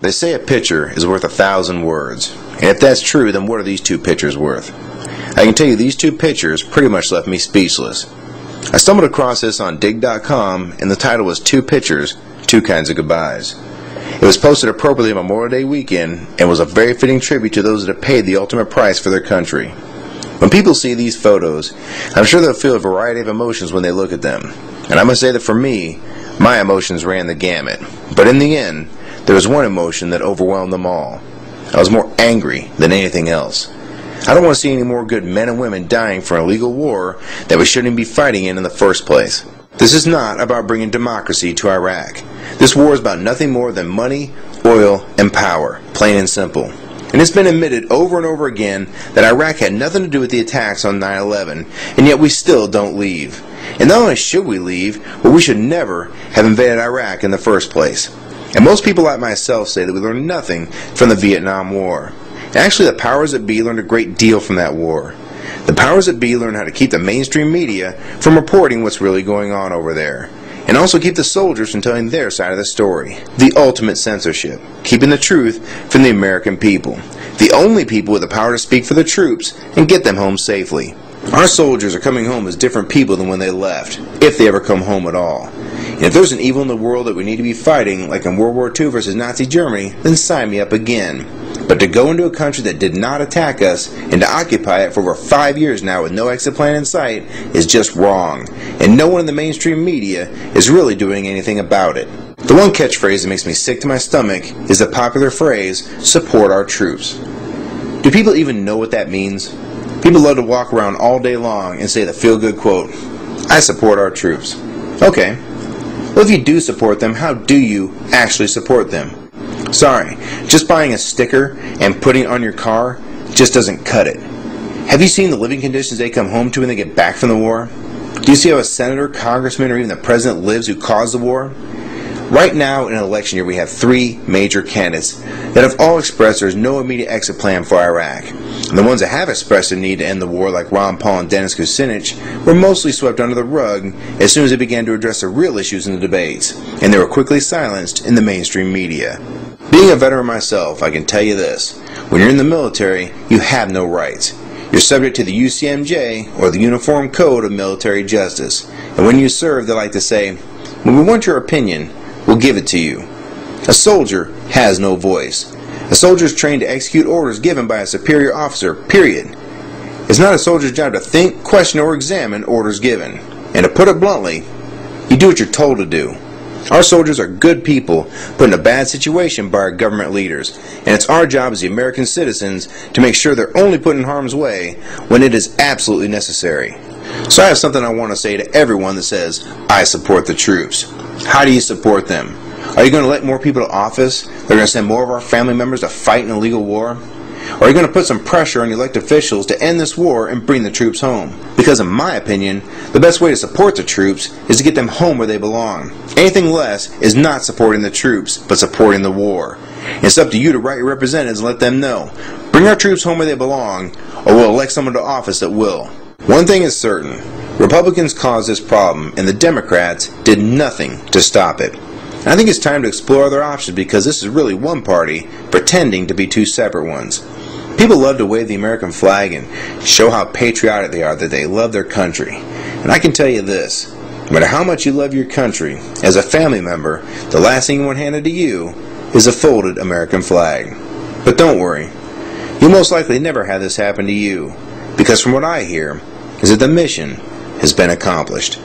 They say a picture is worth 1,000 words. And if that's true, then what are these two pictures worth? I can tell you these two pictures pretty much left me speechless. I stumbled across this on Digg.com, and the title was Two Pictures, Two Kinds of Goodbyes. It was posted appropriately on Memorial Day weekend and was a very fitting tribute to those that have paid the ultimate price for their country. When people see these photos, I'm sure they'll feel a variety of emotions when they look at them. And I must say that for me, my emotions ran the gamut. But in the end, there was one emotion that overwhelmed them all. I was more angry than anything else. I don't want to see any more good men and women dying for an illegal war that we shouldn't be fighting in the first place. This is not about bringing democracy to Iraq. This war is about nothing more than money, oil, and power, plain and simple. And it's been admitted over and over again that Iraq had nothing to do with the attacks on 9/11, and yet we still don't leave. And not only should we leave, but we should never have invaded Iraq in the first place. And most people like myself say that we learned nothing from the Vietnam War. Actually, the powers that be learned a great deal from that war. The powers that be learned how to keep the mainstream media from reporting what's really going on over there, and also keep the soldiers from telling their side of the story. The ultimate censorship, keeping the truth from the American people. The only people with the power to speak for the troops and get them home safely. Our soldiers are coming home as different people than when they left, if they ever come home at all. And if there's an evil in the world that we need to be fighting, like in World War II versus Nazi Germany, then sign me up again. But to go into a country that did not attack us and to occupy it for over 5 years now with no exit plan in sight is just wrong. And no one in the mainstream media is really doing anything about it. The one catchphrase that makes me sick to my stomach is the popular phrase, support our troops. Do people even know what that means? People love to walk around all day long and say the feel-good quote, I support our troops. Okay. Well, if you do support them, how do you actually support them? Sorry, just buying a sticker and putting it on your car just doesn't cut it. Have you seen the living conditions they come home to when they get back from the war? Do you see how a senator, congressman, or even the president lives who caused the war? Right now in an election year we have three major candidates that have all expressed there is no immediate exit plan for Iraq. And the ones that have expressed a need to end the war, like Ron Paul and Dennis Kucinich, were mostly swept under the rug as soon as they began to address the real issues in the debates, and they were quickly silenced in the mainstream media. Being a veteran myself, I can tell you this. When you're in the military, you have no rights. You're subject to the UCMJ, or the Uniform Code of Military Justice. And when you serve, they like to say, when we want your opinion, we'll give it to you. A soldier has no voice. A soldier is trained to execute orders given by a superior officer, period. It's not a soldier's job to think, question, or examine orders given. And to put it bluntly, you do what you're told to do. Our soldiers are good people put in a bad situation by our government leaders, and it's our job as the American citizens to make sure they're only put in harm's way when it is absolutely necessary. So I have something I want to say to everyone that says, I support the troops. How do you support them? Are you going to let more people to office? They're going to send more of our family members to fight in a illegal war? Or are you going to put some pressure on elected officials to end this war and bring the troops home? Because in my opinion, the best way to support the troops is to get them home where they belong. Anything less is not supporting the troops, but supporting the war. And it's up to you to write your representatives and let them know. Bring our troops home where they belong, or we'll elect someone to office that will. One thing is certain. Republicans caused this problem, and the Democrats did nothing to stop it. And I think it's time to explore other options, because this is really one party pretending to be two separate ones. People love to wave the American flag and show how patriotic they are, that they love their country. And I can tell you this, no matter how much you love your country, as a family member, the last thing you want handed to you is a folded American flag. But don't worry, you'll most likely never have this happen to you, because from what I hear, is that the mission has been accomplished.